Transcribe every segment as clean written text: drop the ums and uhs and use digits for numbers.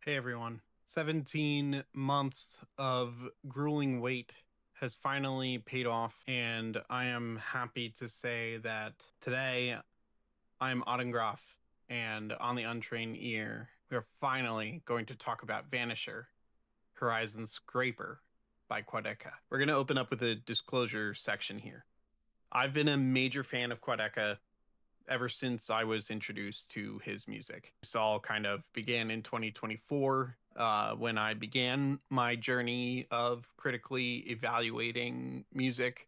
Hey everyone. 17 months of grueling wait has finally paid off, and I am happy to say that today I'm Autograph, and on the Untrained Ear, we are finally going to talk about Vanisher, Horizon Scraper by Quadeca. We're going to open up with a disclosure section here. I've been a major fan of Quadeca ever since I was introduced to his music. This all kind of began in 2024 when I began my journey of critically evaluating music.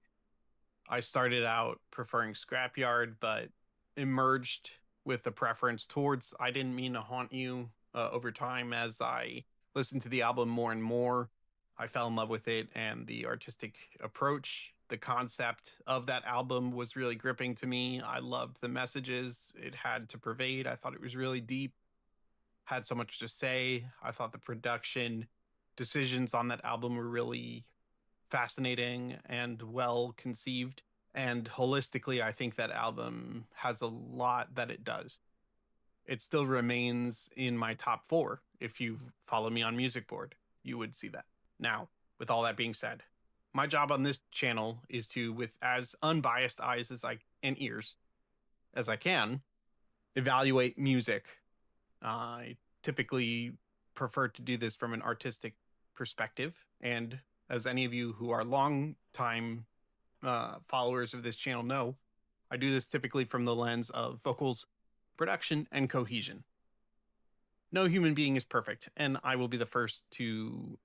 I started out preferring Scrapyard, but emerged with a preference towards I Didn't Mean to Haunt You over time as I listened to the album more and more. I fell in love with it and the artistic approach. The concept of that album was really gripping to me. I loved the messages it had to pervade. I thought it was really deep, had so much to say. I thought the production decisions on that album were really fascinating and well conceived. And holistically, I think that album has a lot that it does. It still remains in my top four. If you follow me on Music Board, you would see that. Now, with all that being said, my job on this channel is to, with as unbiased eyes as I and ears as I can, evaluate music. I typically prefer to do this from an artistic perspective, and as any of you who are long time followers of this channel know, I do this typically from the lens of vocals, production, and cohesion. No human being is perfect, and I will be the first to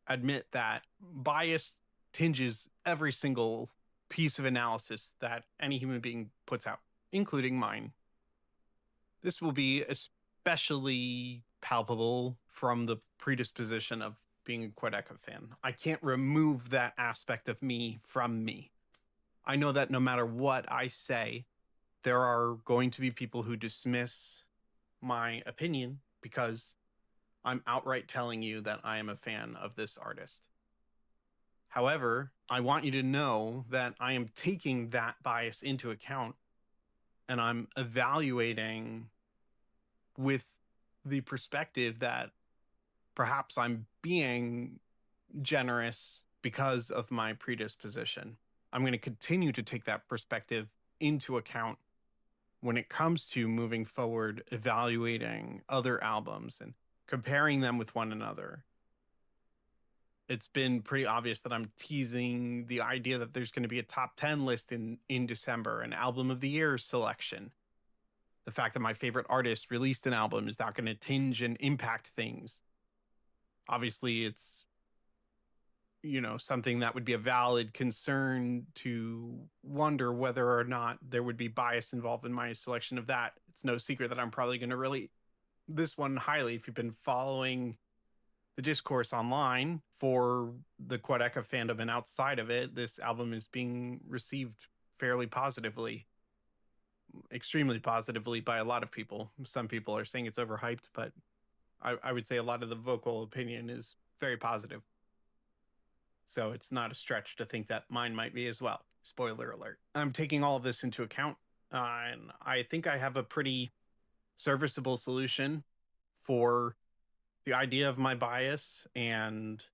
admit that bias tinges every single piece of analysis that any human being puts out, including mine. This will be especially palpable from the predisposition of being a Quadeca fan. I can't remove that aspect of me from me. I know that no matter what I say, there are going to be people who dismiss my opinion because I'm outright telling you that I am a fan of this artist. However, I want you to know that I am taking that bias into account and I'm evaluating with the perspective that perhaps I'm being generous because of my predisposition. I'm going to continue to take that perspective into account when it comes to moving forward, evaluating other albums and comparing them with one another. It's been pretty obvious that I'm teasing the idea that there's going to be a top 10 list in December, an album of the year selection. The fact that my favorite artist released an album is not going to tinge and impact things. Obviously, it's something that would be a valid concern to wonder whether or not there would be bias involved in my selection of that. It's no secret that I'm probably going to rate this one highly. If you've been following the discourse online for the Quadeca fandom and outside of it, this album is being received fairly positively, extremely positively by a lot of people. Some people are saying it's overhyped, but I would say a lot of the vocal opinion is very positive. So it's not a stretch to think that mine might be as well. Spoiler alert. I'm taking all of this into account, and I think I have a pretty serviceable solution for the idea of my bias and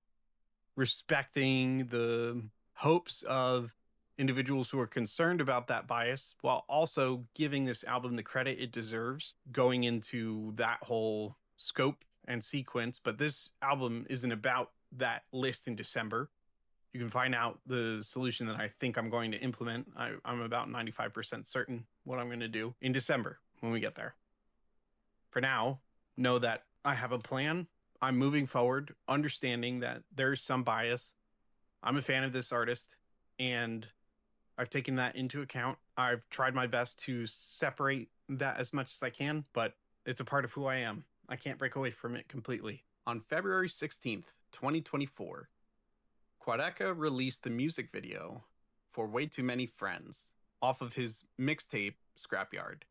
respecting the hopes of individuals who are concerned about that bias while also giving this album the credit it deserves going into that whole scope and sequence. But this album isn't about that list in December. You can find out the solution that I think I'm going to implement. I'm about 95% certain what I'm going to do in December when we get there. For now, know that I have a plan. I'm moving forward, understanding that there's some bias. I'm a fan of this artist, and I've taken that into account. I've tried my best to separate that as much as I can, but it's a part of who I am. I can't break away from it completely. On February 16th, 2024, Quadeca released the music video for Way Too Many Friends off of his mixtape, Scrapyard.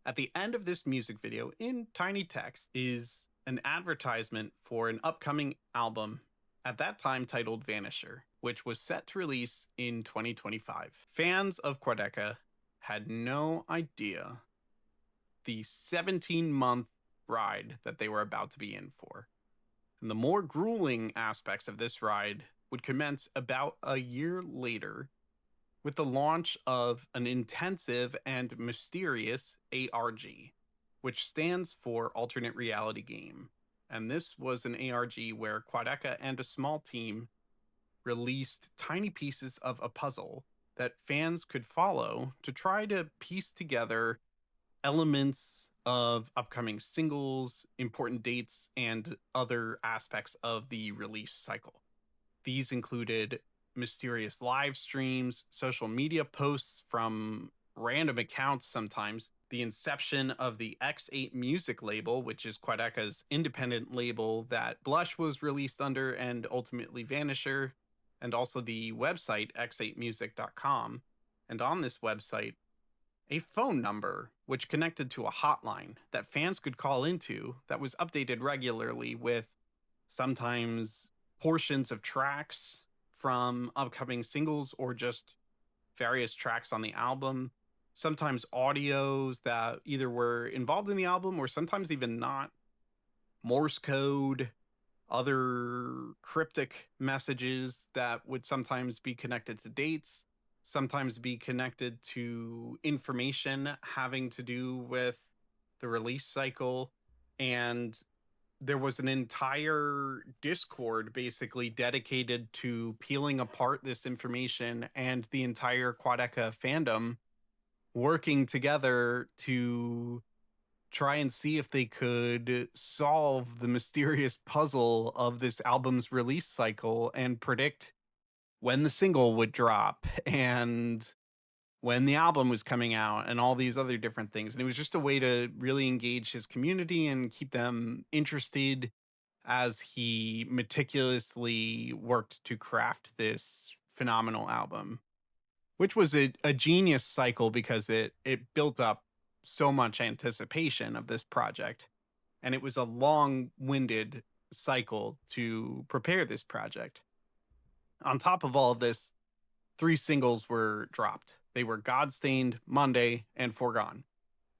At the end of this music video, in tiny text, is an advertisement for an upcoming album, at that time titled Vanisher, which was set to release in 2025. Fans of Quadeca had no idea the 17-month ride that they were about to be in for. And the more grueling aspects of this ride would commence about a year later with the launch of an intensive and mysterious ARG, which stands for Alternate Reality Game. And this was an ARG where Quadeca and a small team released tiny pieces of a puzzle that fans could follow to try to piece together elements of upcoming singles, important dates, and other aspects of the release cycle. These included mysterious live streams, social media posts from random accounts sometimes, the inception of the X8 music label, which is Quadeca's independent label that Blush was released under and ultimately Vanisher, and also the website x8music.com. And on this website, a phone number which connected to a hotline that fans could call into that was updated regularly with sometimes portions of tracks from upcoming singles or just various tracks on the album, sometimes audios that either were involved in the album or sometimes even not, Morse code, other cryptic messages that would sometimes be connected to dates, sometimes be connected to information having to do with the release cycle. And there was an entire Discord basically dedicated to peeling apart this information, and the entire Quadeca fandom working together to try and see if they could solve the mysterious puzzle of this album's release cycle and predict when the single would drop and when the album was coming out and all these other different things. And it was just a way to really engage his community and keep them interested as he meticulously worked to craft this phenomenal album, which was a genius cycle because it built up so much anticipation of this project. And it was a long-winded cycle to prepare this project. On top of all of this, 3 singles were dropped. They were Godstained, Monday, and Foregone.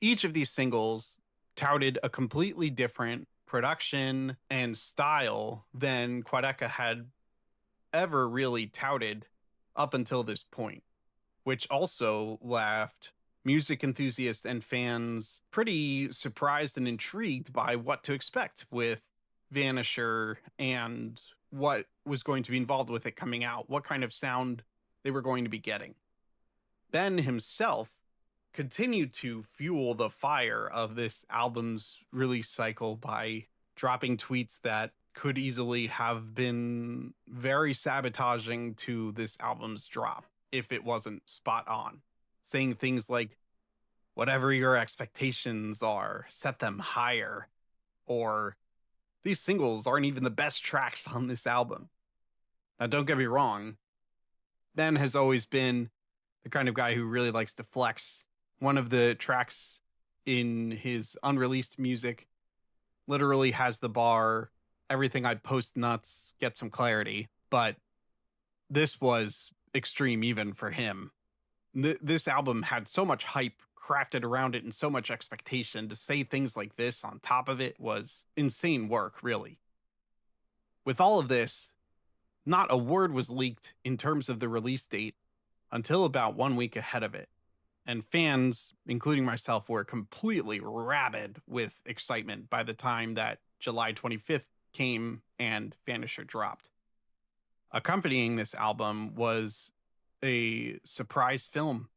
Each of these singles touted a completely different production and style than Quadeca had ever really touted up until this point, which also left music enthusiasts and fans pretty surprised and intrigued by what to expect with Vanisher and what was going to be involved with it coming out, what kind of sound they were going to be getting. Ben himself continued to fuel the fire of this album's release cycle by dropping tweets that could easily have been very sabotaging to this album's drop if it wasn't spot on, saying things like, whatever your expectations are, set them higher, or these singles aren't even the best tracks on this album. Now, don't get me wrong, Ben has always been the kind of guy who really likes to flex. One of the tracks in his unreleased music literally has the bar, everything I'd post nuts, get some clarity. But this was extreme even for him. This album had so much hype crafted around it and so much expectation. To say things like this on top of it was insane work, really. With all of this, not a word was leaked in terms of the release date until about 1 week ahead of it. And fans, including myself, were completely rabid with excitement by the time that July 25th came and Vanisher dropped. Accompanying this album was a surprise film,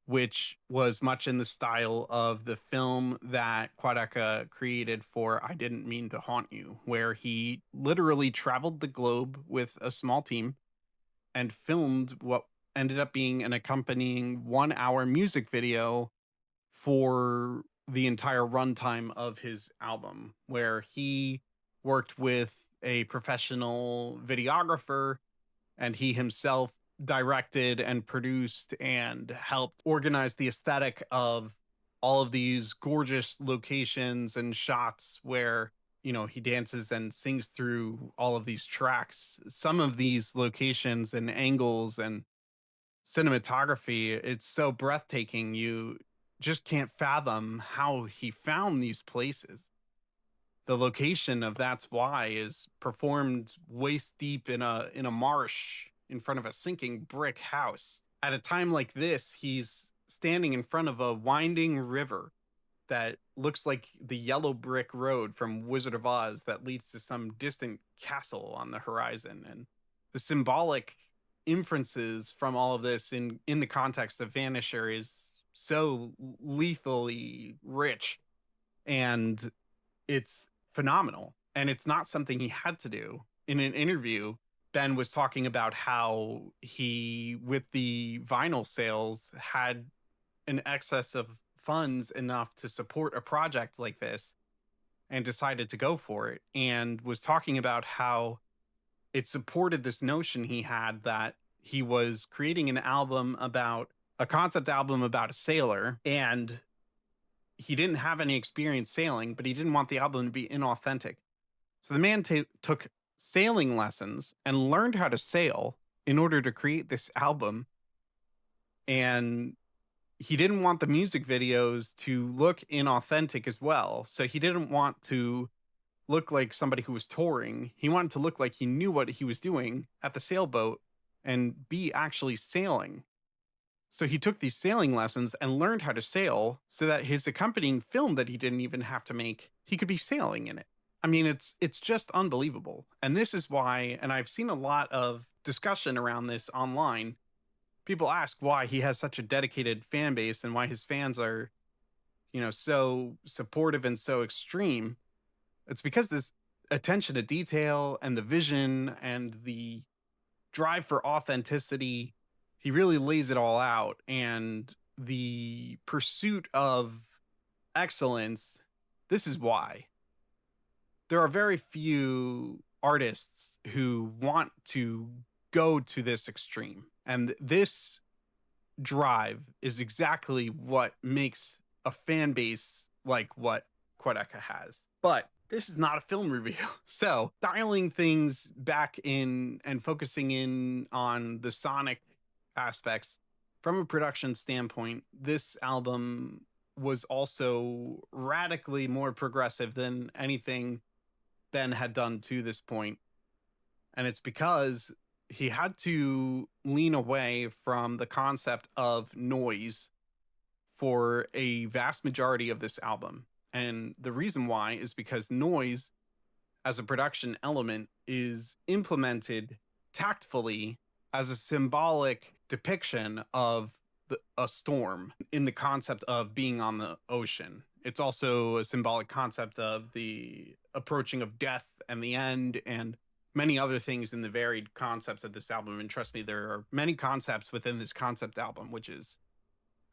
which was much in the style of the film that Quadeca created for I Didn't Mean to Haunt You, where he literally traveled the globe with a small team and filmed what ended up being an accompanying 1-hour music video for the entire runtime of his album, where he worked with a professional videographer and he himself directed and produced and helped organize the aesthetic of all of these gorgeous locations and shots where, you know, he dances and sings through all of these tracks. Some of these locations and angles and cinematography, it's so breathtaking. You just can't fathom how he found these places. The location of That's Why is performed waist deep in a marsh in front of a sinking brick house. At a time like this, he's standing in front of a winding river that looks like the yellow brick road from Wizard of Oz that leads to some distant castle on the horizon. And the symbolic inferences from all of this in the context of Vanisher is so lethally rich, and it's phenomenal. And it's not something he had to do. In an interview, Ben was talking about how he, with the vinyl sales, had an excess of funds enough to support a project like this and decided to go for it, and was talking about how it supported this notion he had that he was creating an album about a concept album about a sailor, and he didn't have any experience sailing, but he didn't want the album to be inauthentic. So the man took sailing lessons and learned how to sail in order to create this album. And he didn't want the music videos to look inauthentic as well. So he didn't want to look like somebody who was touring. He wanted to look like he knew what he was doing at the sailboat and be actually sailing. So he took these sailing lessons and learned how to sail so that his accompanying film that he didn't even have to make, he could be sailing in it. I mean, it's just unbelievable. And this is why, and I've seen a lot of discussion around this online. People ask why he has such a dedicated fan base and why his fans are, so supportive and so extreme. It's because this attention to detail and the vision and the drive for authenticity, he really lays it all out. And the pursuit of excellence, this is why. There are very few artists who want to go to this extreme. And this drive is exactly what makes a fan base like what Quadeca has. But this is not a film review. So dialing things back in and focusing in on the sonic aspects from a production standpoint, this album was also radically more progressive than anything Ben had done to this point. And it's because he had to lean away from the concept of noise for a vast majority of this album. And the reason why is because noise as a production element is implemented tactfully as a symbolic depiction of a storm in the concept of being on the ocean. It's also a symbolic concept of the approaching of death and the end, and many other things in the varied concepts of this album. And trust me, there are many concepts within this concept album, which is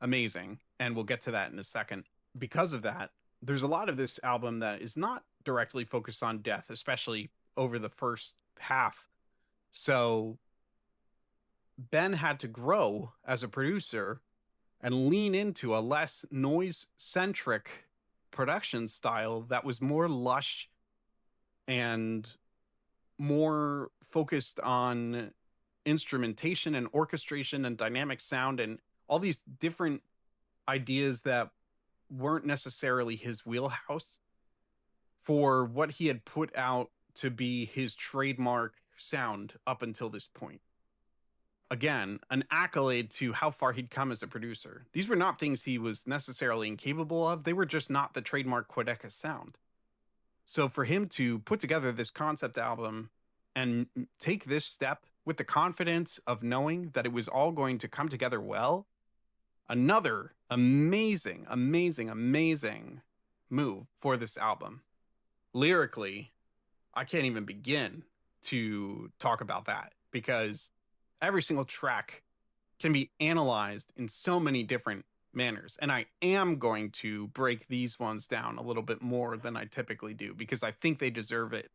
amazing. And we'll get to that in a second. Because of that, there's a lot of this album that is not directly focused on death, especially over the first half. So Ben had to grow as a producer and lean into a less noise-centric production style that was more lush and more focused on instrumentation and orchestration and dynamic sound and all these different ideas that weren't necessarily his wheelhouse for what he had put out to be his trademark sound up until this point. Again, an accolade to how far he'd come as a producer. These were not things he was necessarily incapable of. They were just not the trademark Quadeca sound. So for him to put together this concept album and take this step with the confidence of knowing that it was all going to come together well, another amazing, amazing, amazing move for this album. Lyrically, I can't even begin to talk about that because every single track can be analyzed in so many different manners. And I am going to break these ones down a little bit more than I typically do because I think they deserve it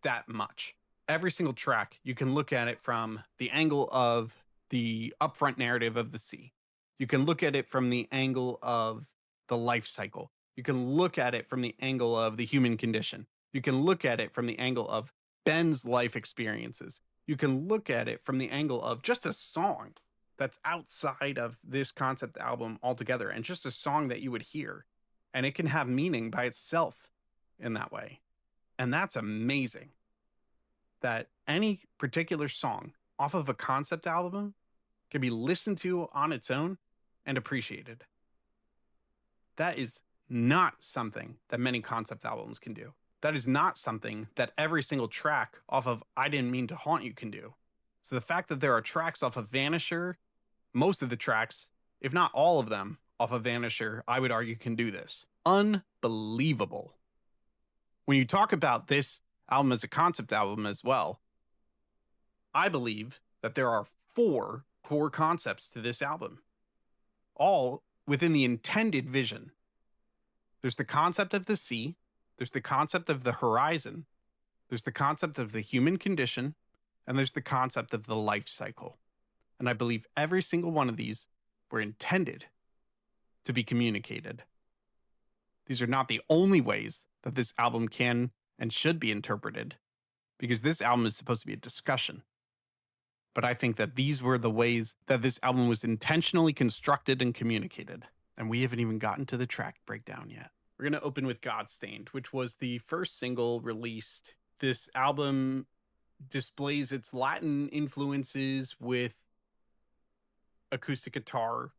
that much. Every single track, you can look at it from the angle of the upfront narrative of the sea. You can look at it from the angle of the life cycle. You can look at it from the angle of the human condition. You can look at it from the angle of Ben's life experiences. You can look at it from the angle of just a song that's outside of this concept album altogether and just a song that you would hear. And it can have meaning by itself in that way. And that's amazing that any particular song off of a concept album can be listened to on its own and appreciated. That is not something that many concept albums can do. That is not something that every single track off of I Didn't Mean to Haunt You can do. So the fact that there are tracks off of Vanisher, most of the tracks, if not all of them off of Vanisher, I would argue can do this. Unbelievable. When you talk about this album as a concept album as well, I believe that there are 4 core concepts to this album, all within the intended vision. There's the concept of the sea, there's the concept of the horizon, there's the concept of the human condition, and there's the concept of the life cycle. And I believe every single one of these were intended to be communicated. These are not the only ways that this album can and should be interpreted, because this album is supposed to be a discussion. But I think that these were the ways that this album was intentionally constructed and communicated. And we haven't even gotten to the track breakdown yet. We're going to open with Godstained, which was the first single released. This album displays its Latin influences with acoustic guitar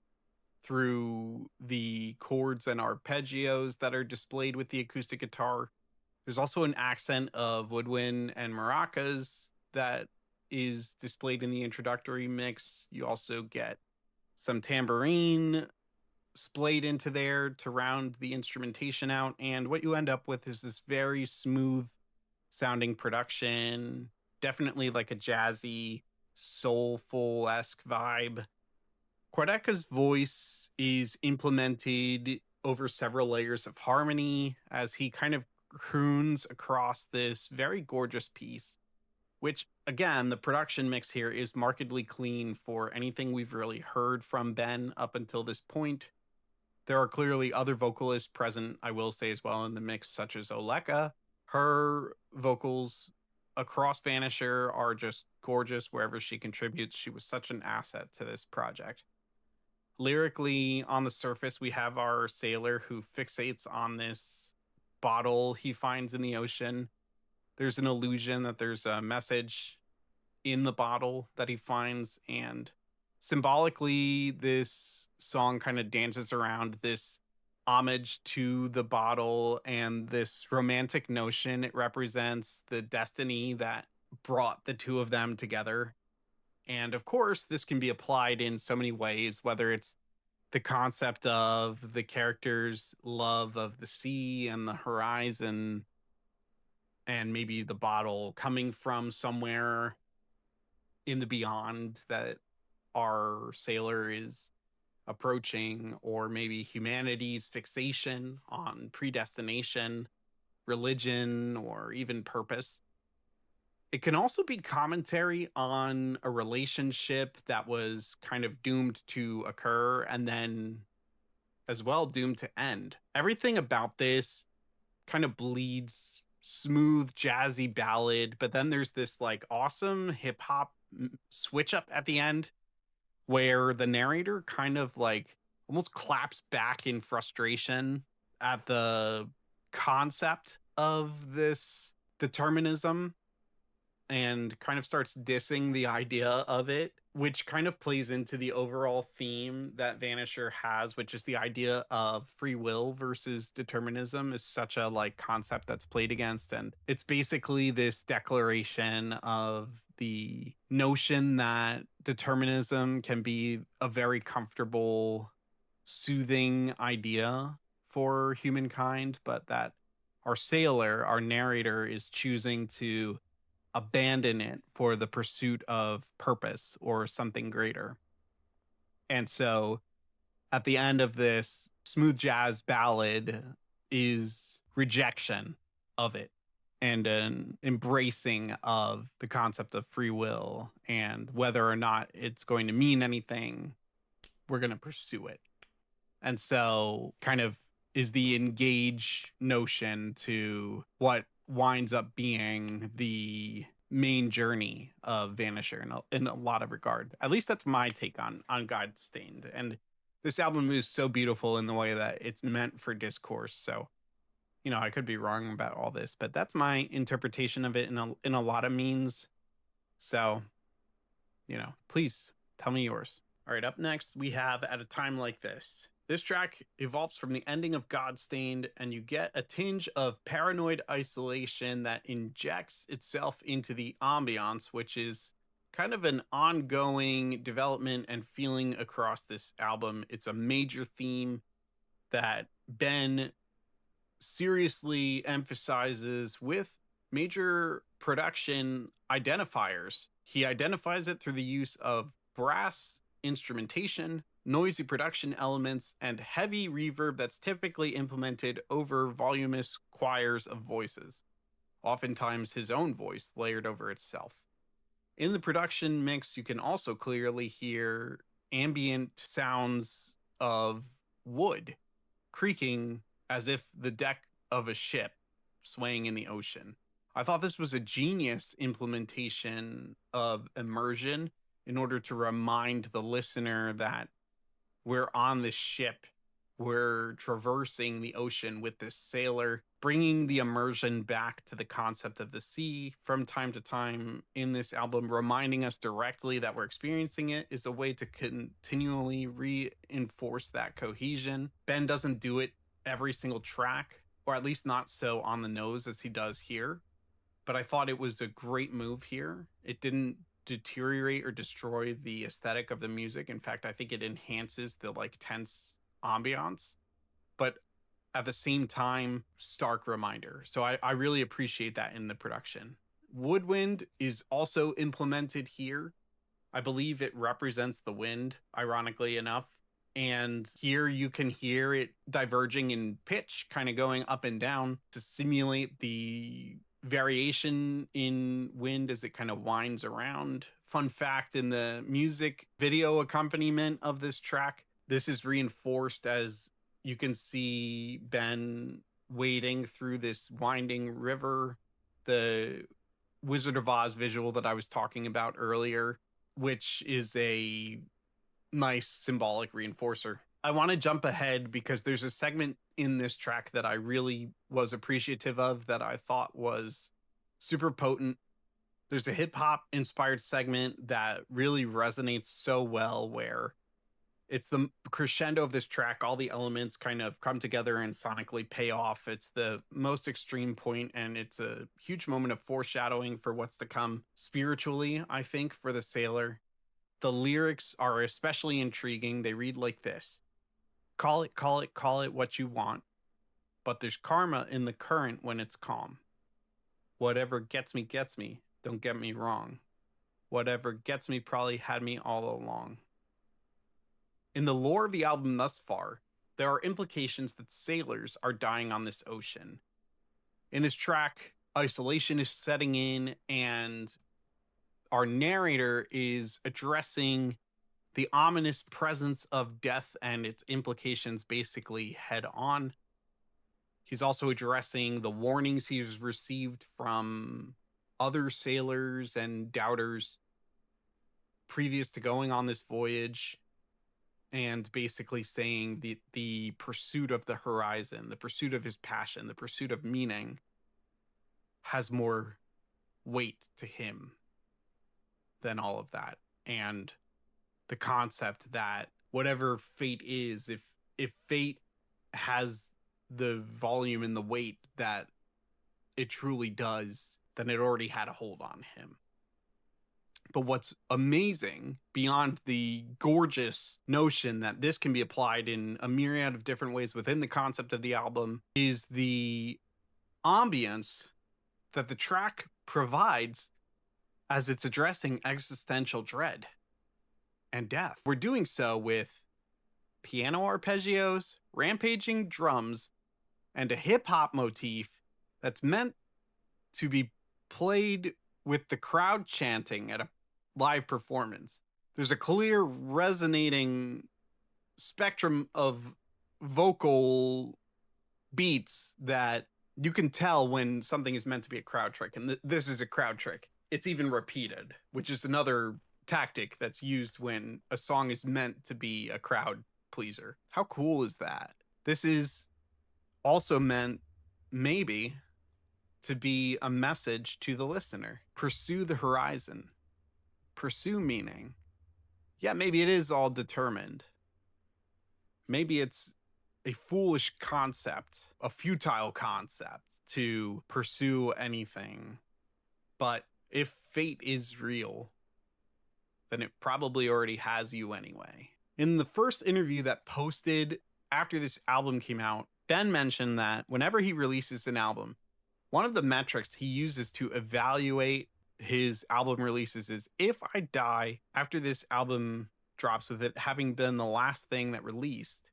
through the chords and arpeggios that are displayed with the acoustic guitar. There's also an accent of woodwind and maracas that is displayed in the introductory mix. You also get some tambourine splayed into there to round the instrumentation out. And what you end up with is this very smooth sounding production, definitely like a jazzy, soulful-esque vibe. Quadeca's voice is implemented over several layers of harmony as he kind of croons across this very gorgeous piece, which, again, the production mix here is markedly clean for anything we've really heard from Ben up until this point. There are clearly other vocalists present, I will say as well, in the mix, such as Oleka. Her vocals across Vanisher are just gorgeous wherever she contributes. She was such an asset to this project. Lyrically, on the surface, we have our sailor who fixates on this bottle he finds in the ocean. There's an illusion that there's a message in the bottle that he finds, and symbolically, this song kind of dances around this homage to the bottle and this romantic notion. It represents the destiny that brought the two of them together. And of course, this can be applied in so many ways, whether it's the concept of the character's love of the sea and the horizon, and maybe the bottle coming from somewhere in the beyond that our sailor is approaching, or maybe humanity's fixation on predestination, religion, or even purpose. It can also be commentary on a relationship that was kind of doomed to occur and then as well doomed to end. Everything about this kind of bleeds smooth, jazzy ballad, but then there's this like awesome hip hop switch up at the end where the narrator kind of like almost claps back in frustration at the concept of this determinism and kind of starts dissing the idea of it, which kind of plays into the overall theme that Vanisher has, which is the idea of free will versus determinism is such a like concept that's played against. And it's basically this declaration of the notion that determinism can be a very comfortable, soothing idea for humankind, but that our sailor, our narrator, is choosing to abandon it for the pursuit of purpose or something greater. And so at the end of this smooth jazz ballad is rejection of it and an embracing of the concept of free will, and whether or not it's going to mean anything, we're going to pursue it. And so kind of is the engage notion to what winds up being the main journey of Vanisher in a lot of regard. At least that's my take on Godstained. And this album is so beautiful in the way that it's meant for discourse. So I could be wrong about all this, but that's my interpretation of it in a lot of means. So, please tell me yours. All right, up next, we have At a Time Like This. This track evolves from the ending of Godstained, and you get a tinge of paranoid isolation that injects itself into the ambiance, which is kind of an ongoing development and feeling across this album. It's a major theme that Ben seriously emphasizes with major production identifiers. He identifies it through the use of brass instrumentation, noisy production elements, and heavy reverb that's typically implemented over voluminous choirs of voices, oftentimes his own voice layered over itself. In the production mix, you can also clearly hear ambient sounds of wood creaking as if the deck of a ship swaying in the ocean. I thought this was a genius implementation of immersion in order to remind the listener that we're on this ship, we're traversing the ocean with this sailor, bringing the immersion back to the concept of the sea from time to time in this album, reminding us directly that we're experiencing it is a way to continually reinforce that cohesion. Ben doesn't do it every single track, or at least not so on the nose as he does here, but I thought it was a great move here. It didn't deteriorate or destroy the aesthetic of the music. In fact, I think it enhances the tense ambiance, but at the same time, stark reminder. So I really appreciate that in the production. Woodwind is also implemented here. I believe it represents the wind, ironically enough. And here you can hear it diverging in pitch, kind of going up and down to simulate the variation in wind as it kind of winds around. Fun fact, in the music video accompaniment of this track, this is reinforced as you can see Ben wading through this winding river, the Wizard of Oz visual that I was talking about earlier, which is a nice symbolic reinforcer. I want to jump ahead because there's a segment in this track that I really was appreciative of that I thought was super potent. There's a hip hop inspired segment that really resonates so well, where it's the crescendo of this track. All the elements kind of come together and sonically pay off. It's the most extreme point, and it's a huge moment of foreshadowing for what's to come spiritually, I think, for the sailor. The lyrics are especially intriguing. They read like this: call it, call it, call it what you want, but there's karma in the current when it's calm. Whatever gets me, don't get me wrong. Whatever gets me probably had me all along. In the lore of the album thus far, there are implications that sailors are dying on this ocean. In this track, isolation is setting in, and our narrator is addressing the ominous presence of death and its implications basically head on. He's also addressing the warnings he's received from other sailors and doubters previous to going on this voyage, and basically saying the pursuit of the horizon, the pursuit of his passion, the pursuit of meaning has more weight to him than all of that. And the concept that whatever fate is, if fate has the volume and the weight that it truly does, then it already had a hold on him. But what's amazing, beyond the gorgeous notion that this can be applied in a myriad of different ways within the concept of the album, is the ambience that the track provides as it's addressing existential dread and death. We're doing so with piano arpeggios, rampaging drums, and a hip-hop motif that's meant to be played with the crowd chanting at a live performance. There's a clear resonating spectrum of vocal beats that you can tell when something is meant to be a crowd trick, and this is a crowd trick. It's even repeated, which is another tactic that's used when a song is meant to be a crowd pleaser. How cool is that? This is also meant maybe to be a message to the listener. Pursue the horizon. Pursue meaning. Yeah, maybe it is all determined. Maybe it's a foolish concept, a futile concept to pursue anything. But if fate is real, then it probably already has you anyway. In the first interview that posted after this album came out, Ben mentioned that whenever he releases an album, one of the metrics he uses to evaluate his album releases is if I die after this album drops with it having been the last thing that released,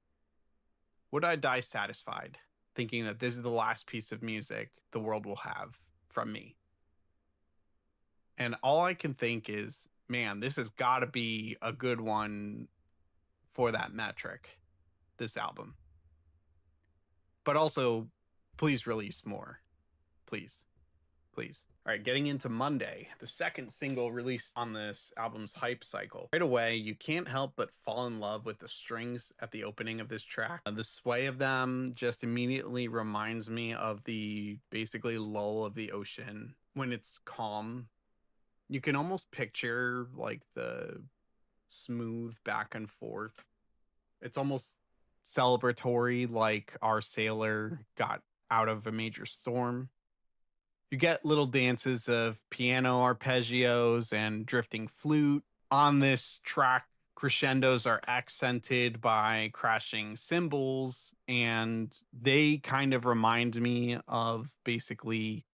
would I die satisfied, thinking that this is the last piece of music the world will have from me? And all I can think is, man, this has got to be a good one for that metric, this album. But also, please release more. Please. Please. All right, getting into Monday, the second single released on this album's hype cycle. Right away, you can't help but fall in love with the strings at the opening of this track. The sway of them just immediately reminds me of the basically lull of the ocean when it's calm. You can almost picture like the smooth back and forth. It's almost celebratory, like our sailor got out of a major storm. You get little dances of piano arpeggios and drifting flute. On this track, crescendos are accented by crashing cymbals, and they kind of remind me of basically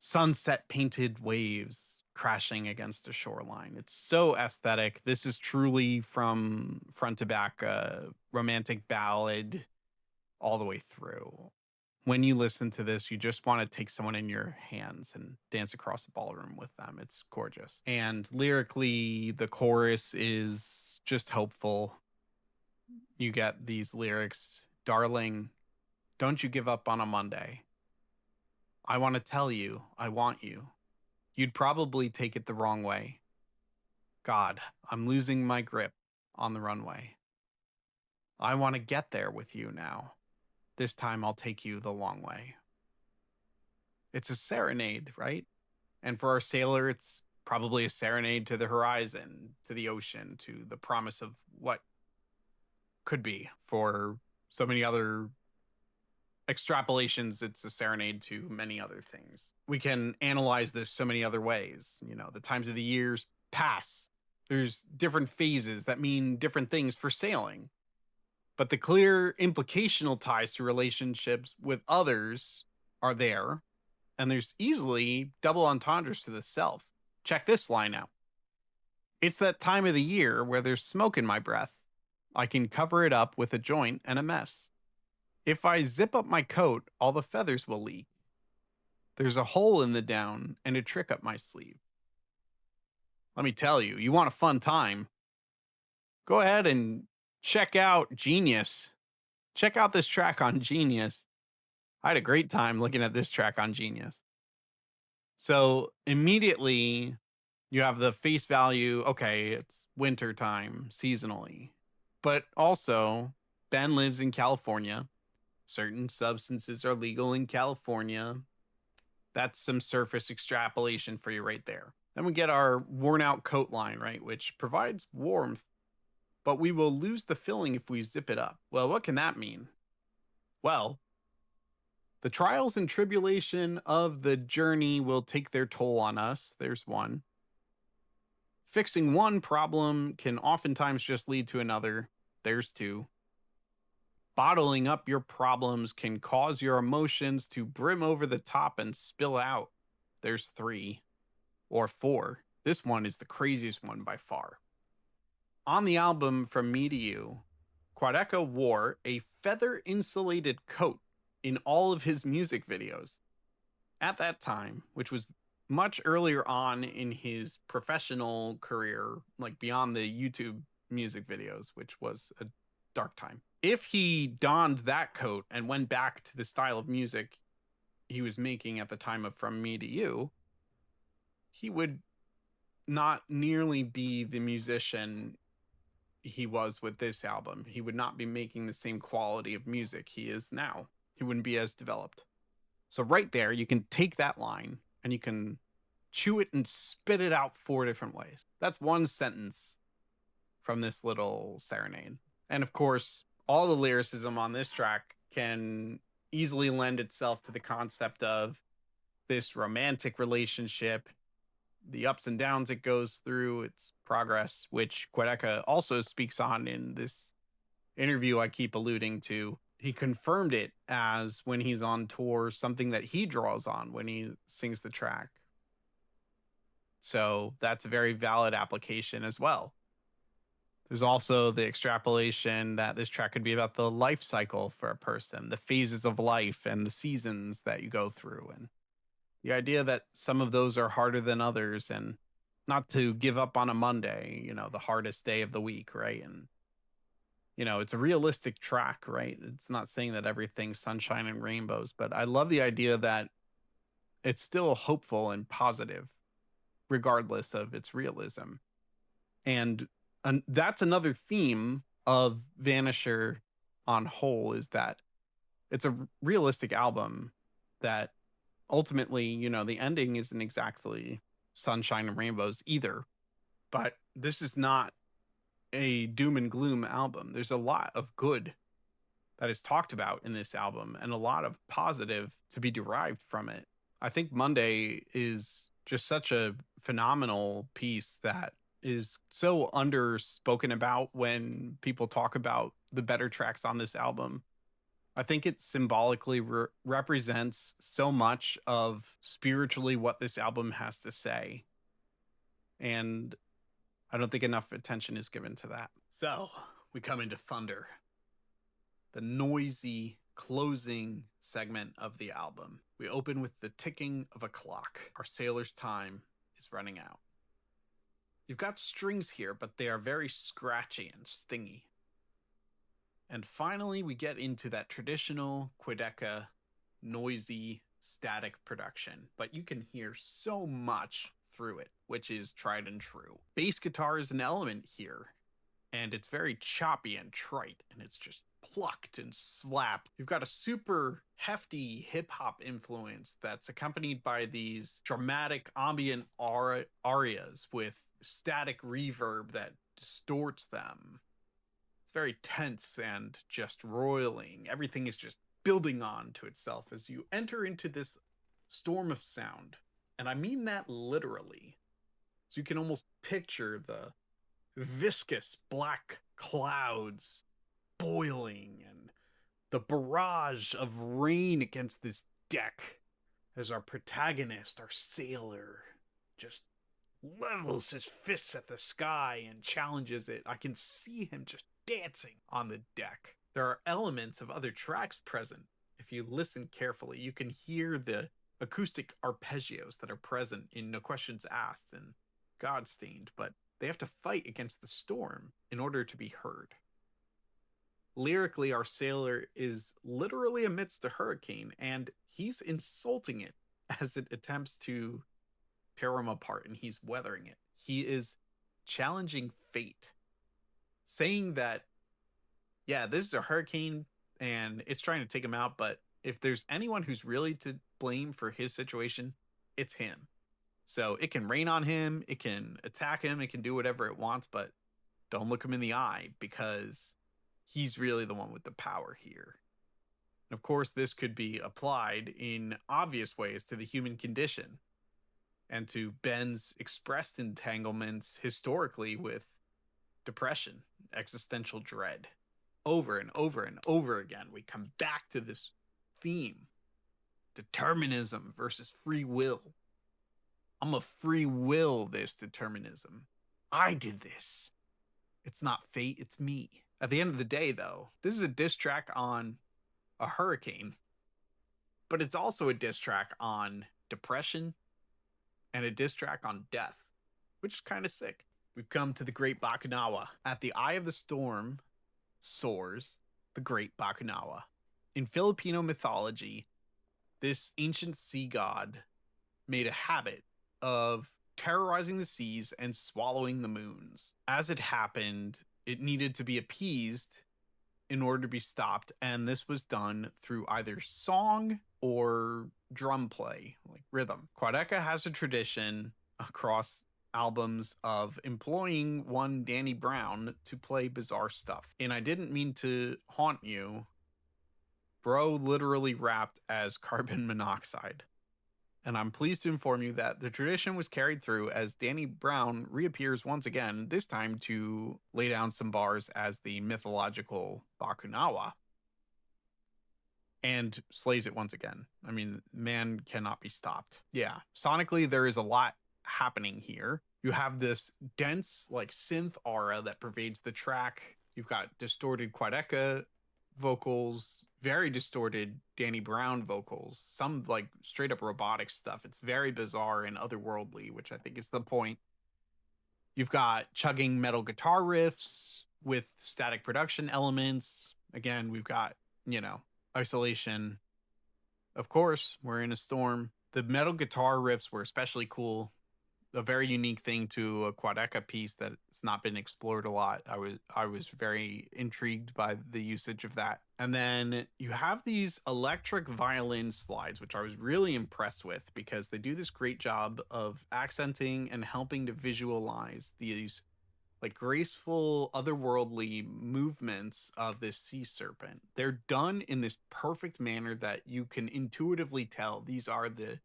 sunset painted waves crashing against a shoreline. It's so aesthetic. This is truly from front to back a romantic ballad all the way through. When you listen to this, you just want to take someone in your hands and dance across the ballroom with them. It's gorgeous. And lyrically, the chorus is just hopeful. You get these lyrics, darling, don't you give up on a Monday. I want to tell you, I want you. You'd probably take it the wrong way. God, I'm losing my grip on the runway. I want to get there with you now. This time I'll take you the long way. It's a serenade, right? And for our sailor, it's probably a serenade to the horizon, to the ocean, to the promise of what could be. For so many other extrapolations, it's a serenade to many other things. We can analyze this so many other ways. You know, the times of the years pass. There's different phases that mean different things for sailing. But the clear implicational ties to relationships with others are there, and there's easily double entendres to the self. Check this line out. It's that time of the year where there's smoke in my breath. I can cover it up with a joint and a mess. If I zip up my coat, all the feathers will leak. There's a hole in the down and a trick up my sleeve. Let me tell you, you want a fun time? Go ahead and check out Genius. Check out this track on Genius. I had a great time looking at this track on Genius. So immediately you have the face value. Okay, it's winter time seasonally, but also Ben lives in California. Certain substances are legal in California. That's some surface extrapolation for you right there. Then we get our worn out coat line, right? Which provides warmth, but we will lose the filling if we zip it up. Well, what can that mean? Well, the trials and tribulation of the journey will take their toll on us. There's one. Fixing one problem can oftentimes just lead to another. There's two. Bottling up your problems can cause your emotions to brim over the top and spill out. There's three. Or four. This one is the craziest one by far. On the album From Me to You, Quadeca wore a feather-insulated coat in all of his music videos. At that time, which was much earlier on in his professional career, like beyond the YouTube music videos, which was a dark time. If he donned that coat and went back to the style of music he was making at the time of From Me to You, he would not nearly be the musician he was with this album. He would not be making the same quality of music he is now. He wouldn't be as developed. So right there, you can take that line and you can chew it and spit it out 4 different ways. That's one sentence from this little serenade. And of course, all the lyricism on this track can easily lend itself to the concept of this romantic relationship, the ups and downs it goes through, its progress, which Quadeca also speaks on in this interview I keep alluding to. He confirmed it as when he's on tour, something that he draws on when he sings the track. So that's a very valid application as well. There's also the extrapolation that this track could be about the life cycle for a person, the phases of life and the seasons that you go through, and the idea that some of those are harder than others, and not to give up on a Monday, the hardest day of the week, right? And, it's a realistic track, right? It's not saying that everything's sunshine and rainbows, but I love the idea that it's still hopeful and positive, regardless of its realism. And that's another theme of Vanisher on whole, is that it's a realistic album that ultimately, the ending isn't exactly sunshine and rainbows either. But this is not a doom and gloom album. There's a lot of good that is talked about in this album and a lot of positive to be derived from it. I think Monday is just such a phenomenal piece that is so underspoken about when people talk about the better tracks on this album. I think it symbolically represents so much of spiritually what this album has to say. And I don't think enough attention is given to that. So we come into Thunder, the noisy closing segment of the album. We open with the ticking of a clock. Our sailor's time is running out. You've got strings here, but they are very scratchy and stingy. And finally, we get into that traditional Quadeca, noisy, static production, but you can hear so much through it, which is tried and true. Bass guitar is an element here, and it's very choppy and trite, and it's just plucked and slapped. You've got a super hefty hip-hop influence that's accompanied by these dramatic ambient arias with static reverb that distorts them. It's very tense and just roiling. Everything is just building on to itself as you enter into this storm of sound. And I mean that literally. So you can almost picture the viscous black clouds boiling and the barrage of rain against this deck as our protagonist, our sailor, just levels his fists at the sky and challenges it. I can see him just dancing on the deck. There are elements of other tracks present. If you listen carefully, you can hear the acoustic arpeggios that are present in No Questions Asked and Godstained, but they have to fight against the storm in order to be heard. Lyrically, our sailor is literally amidst a hurricane, and he's insulting it as it attempts to tear him apart, and he's weathering it. He is challenging fate, saying that, yeah, this is a hurricane and it's trying to take him out, but if there's anyone who's really to blame for his situation, it's him. So it can rain on him, it can attack him, it can do whatever it wants, but don't look him in the eye because he's really the one with the power here. And of course, this could be applied in obvious ways to the human condition and to Ben's expressed entanglements historically with depression, existential dread. Over and over and over again, we come back to this theme: determinism versus free will. I'm a free will this determinism. I did this. It's not fate, it's me. At the end of the day, though, this is a diss track on a hurricane, but it's also a diss track on depression and a diss track on death, which is kind of sick. We've come to the Great Bakunawa. At the eye of the storm soars the Great Bakunawa. In Filipino mythology, this ancient sea god made a habit of terrorizing the seas and swallowing the moons. As it happened, it needed to be appeased in order to be stopped, and this was done through either song or drum play, like rhythm. Quadeca has a tradition across albums of employing one Danny Brown to play bizarre stuff. And I didn't mean to haunt you. Bro literally rapped as carbon monoxide. And I'm pleased to inform you that the tradition was carried through as Danny Brown reappears once again, this time to lay down some bars as the mythological Bakunawa, and slays it once again. I mean, man cannot be stopped. Yeah, sonically, there is a lot happening here. You have this dense, like, synth aura that pervades the track. You've got distorted Quadeca vocals, very distorted Danny Brown vocals, some like straight up robotic stuff. It's very bizarre and otherworldly, which I think is the point. You've got chugging metal guitar riffs with static production elements. Again, we've got, isolation. Of course, we're in a storm. The metal guitar riffs were especially cool. A very unique thing to a Quadeca piece that's not been explored a lot. I was very intrigued by the usage of that. And then you have these electric violin slides, which I was really impressed with because they do this great job of accenting and helping to visualize these like graceful otherworldly movements of this sea serpent. They're done in this perfect manner that you can intuitively tell these are the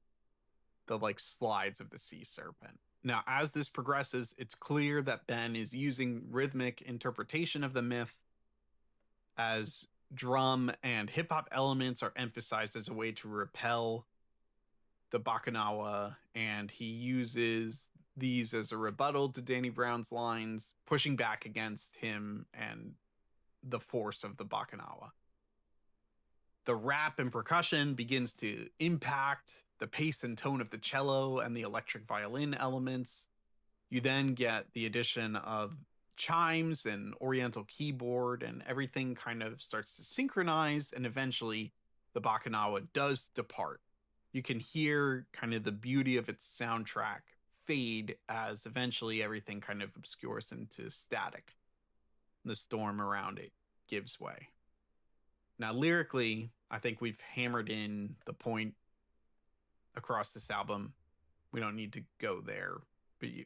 like slides of the sea serpent. Now, as this progresses, it's clear that Ben is using rhythmic interpretation of the myth as drum and hip hop elements are emphasized as a way to repel the Bakunawa, and he uses these as a rebuttal to Danny Brown's lines, pushing back against him and the force of the Bakunawa. The rap and percussion begins to impact the pace and tone of the cello and the electric violin elements. You then get the addition of chimes and oriental keyboard, and everything kind of starts to synchronize, and eventually the Bakunawa does depart. You can hear kind of the beauty of its soundtrack fade as eventually everything kind of obscures into static. The storm around it gives way. Now, lyrically, I think we've hammered in the point across this album. We don't need to go there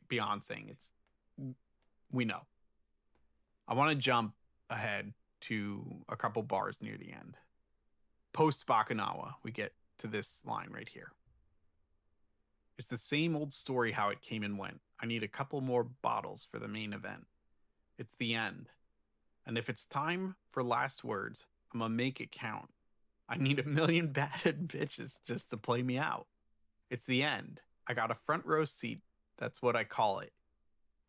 beyond saying we know. I want to jump ahead to a couple bars near the end. Post Bakunawa, we get to this line right here. It's the same old story how it came and went. I need a couple more bottles for the main event. It's the end. And if it's time for last words, I'm gonna make it count. I need 1,000,000 batted bitches just to play me out. It's the end. I got a front row seat. That's what I call it.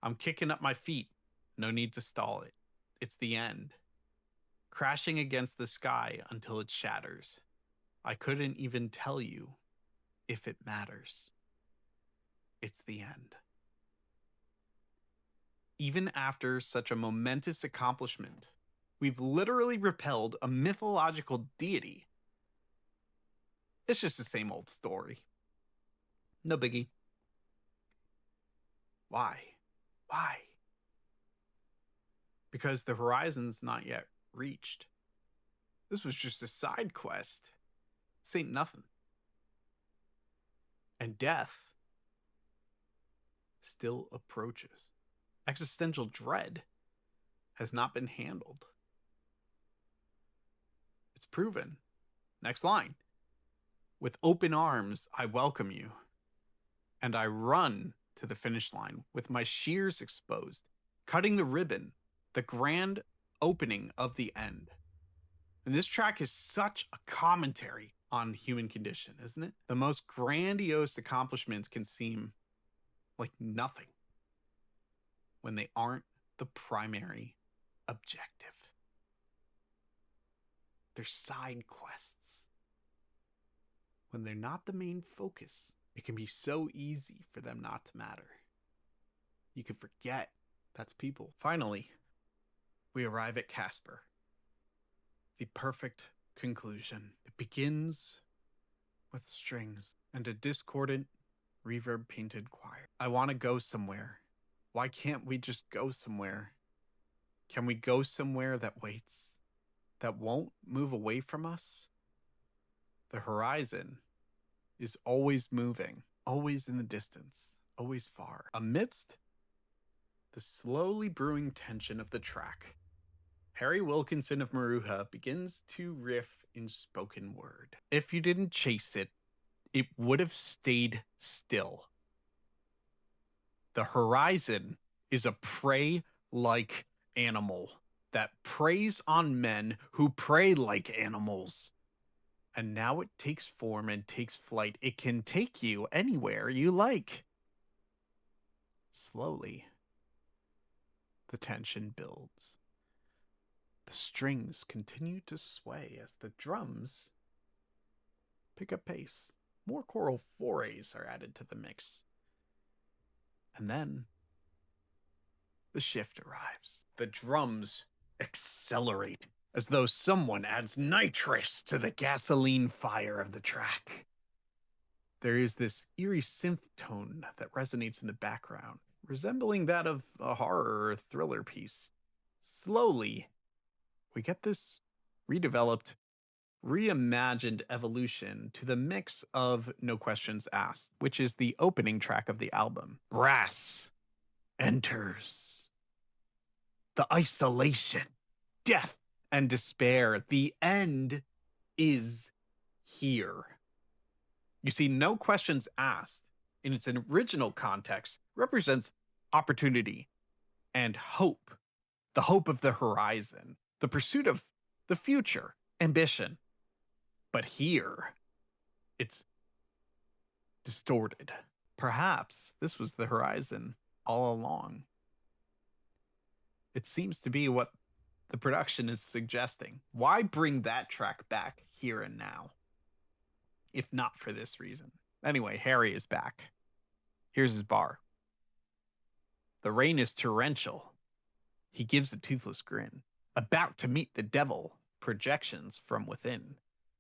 I'm kicking up my feet. No need to stall it. It's the end. Crashing against the sky until it shatters. I couldn't even tell you if it matters. It's the end. Even after such a momentous accomplishment, we've literally repelled a mythological deity. It's just the same old story. No biggie. Why? Why? Because the horizon's not yet reached. This was just a side quest. This ain't nothing. And death still approaches. Existential dread has not been handled. It's proven. Next line. With open arms, I welcome you. And I run to the finish line with my shears exposed, cutting the ribbon, the grand opening of the end. And this track is such a commentary on human condition, isn't it? The most grandiose accomplishments can seem like nothing when they aren't the primary objective. They're side quests. When they're not the main focus, it can be so easy for them not to matter. You can forget that's people. Finally, we arrive at Casper. The perfect conclusion. It begins with strings and a discordant, reverb-painted choir. I want to go somewhere. Why can't we just go somewhere? Can we go somewhere that waits? that won't move away from us. The horizon is always moving, always in the distance, always far. Amidst the slowly brewing tension of the track, Harry Wilkinson of MARUJA begins to riff in spoken word. If you didn't chase it, it would have stayed still. The horizon is a prey-like animal that preys on men who prey like animals. And now it takes form and takes flight. It can take you anywhere you like. Slowly, the tension builds. The strings continue to sway as the drums pick up pace. More choral forays are added to the mix. And then the shift arrives. The drums accelerate as though someone adds nitrous to the gasoline fire of the track. There is this eerie synth tone that resonates in the background, resembling that of a horror or thriller piece. Slowly, we get this redeveloped, reimagined evolution to the mix of No Questions Asked, which is the opening track of the album. Brass enters. The isolation, death, and despair. The end is here. You see, No Questions Asked, in its original context, represents opportunity and hope. The hope of the horizon, the pursuit of the future, ambition. But here, it's distorted. Perhaps this was the horizon all along. It seems to be what the production is suggesting. Why bring that track back here and now, if not for this reason? Anyway, Harry is back. Here's his bar. The rain is torrential. He gives a toothless grin. About to meet the devil, projections from within.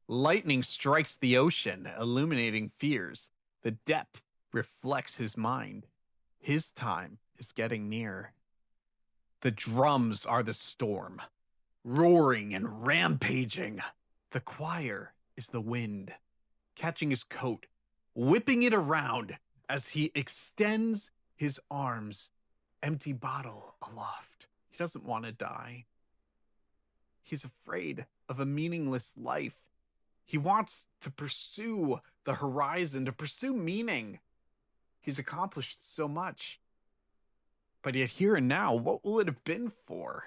Lightning strikes the ocean, illuminating fears. The depth reflects his mind. His time is getting near. The drums are the storm, roaring and rampaging. The choir is the wind, catching his coat, whipping it around as he extends his arms, empty bottle aloft. He doesn't want to die. He's afraid of a meaningless life. He wants to pursue the horizon, to pursue meaning. He's accomplished so much. But yet here and now, what will it have been for?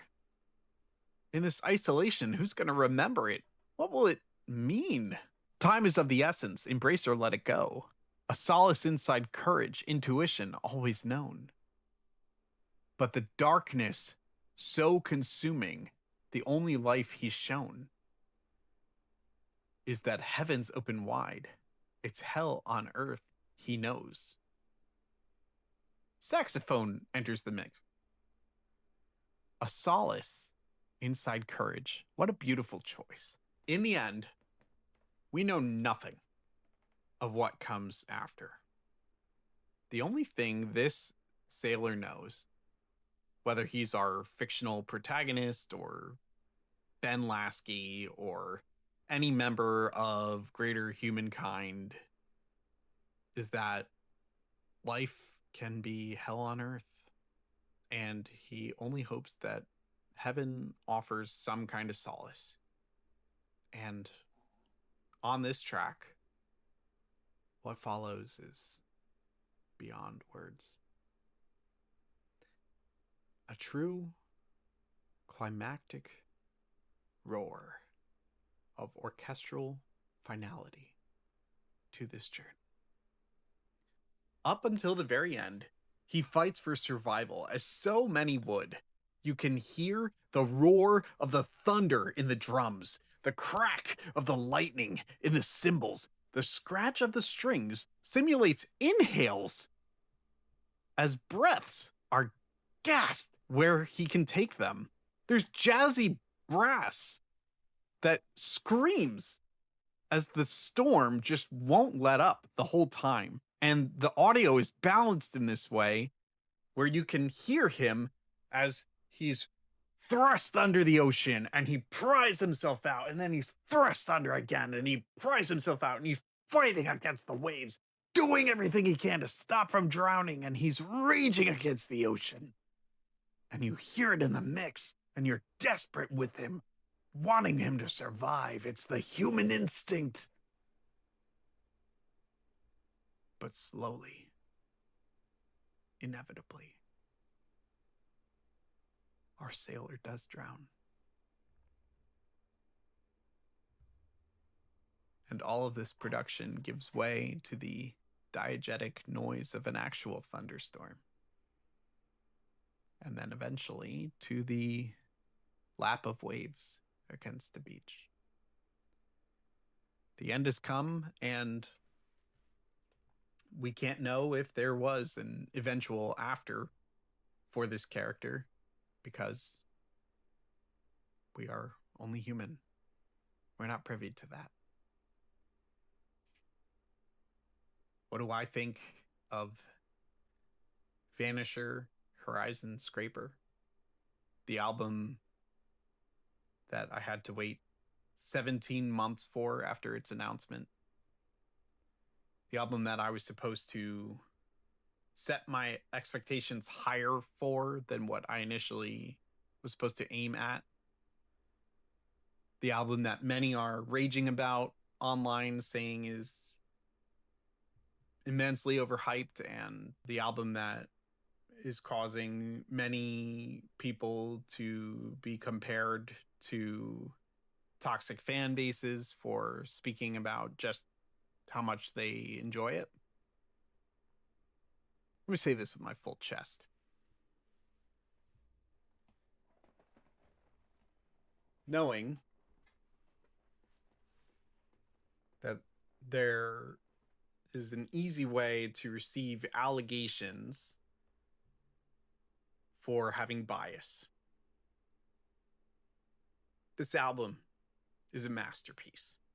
In this isolation, who's going to remember it? What will it mean? Time is of the essence. Embrace or let it go. A solace inside courage, intuition, always known. But the darkness, so consuming, the only life he's shown, is that heaven's open wide. It's hell on earth, he knows. Saxophone enters the mix. A solace inside courage. What a beautiful choice. In the end, we know nothing of what comes after. The only thing this sailor knows, whether he's our fictional protagonist or Ben Lasky or any member of greater humankind, is that life can be hell on earth. And he only hopes that heaven offers some kind of solace. And on this track, what follows is beyond words. A true climactic roar of orchestral finality to this journey. Up until the very end, he fights for survival, as so many would. You can hear the roar of the thunder in the drums, the crack of the lightning in the cymbals. The scratch of the strings simulates inhales as breaths are gasped where he can take them. There's jazzy brass that screams as the storm just won't let up the whole time. And the audio is balanced in this way where you can hear him as he's thrust under the ocean, and he pries himself out, and then he's thrust under again, and he pries himself out, and he's fighting against the waves, doing everything he can to stop from drowning, and he's raging against the ocean. And you hear it in the mix, and you're desperate with him, wanting him to survive. It's the human instinct. But slowly, inevitably, our sailor does drown. And all of this production gives way to the diegetic noise of an actual thunderstorm. And then eventually to the lap of waves against the beach. The end has come, and we can't know if there was an eventual after for this character, because we are only human. We're not privy to that. What do I think of Vanisher, Horizon Scraper? The album that I had to wait 17 months for after its announcement. The album that I was supposed to set my expectations higher for than what I initially was supposed to aim at. The album that many are raging about online, saying is immensely overhyped, and the album that is causing many people to be compared to toxic fan bases for speaking about just how much they enjoy it. Let me say this with my full chest. Knowing that there is an easy way to receive allegations for having bias. This album is a masterpiece.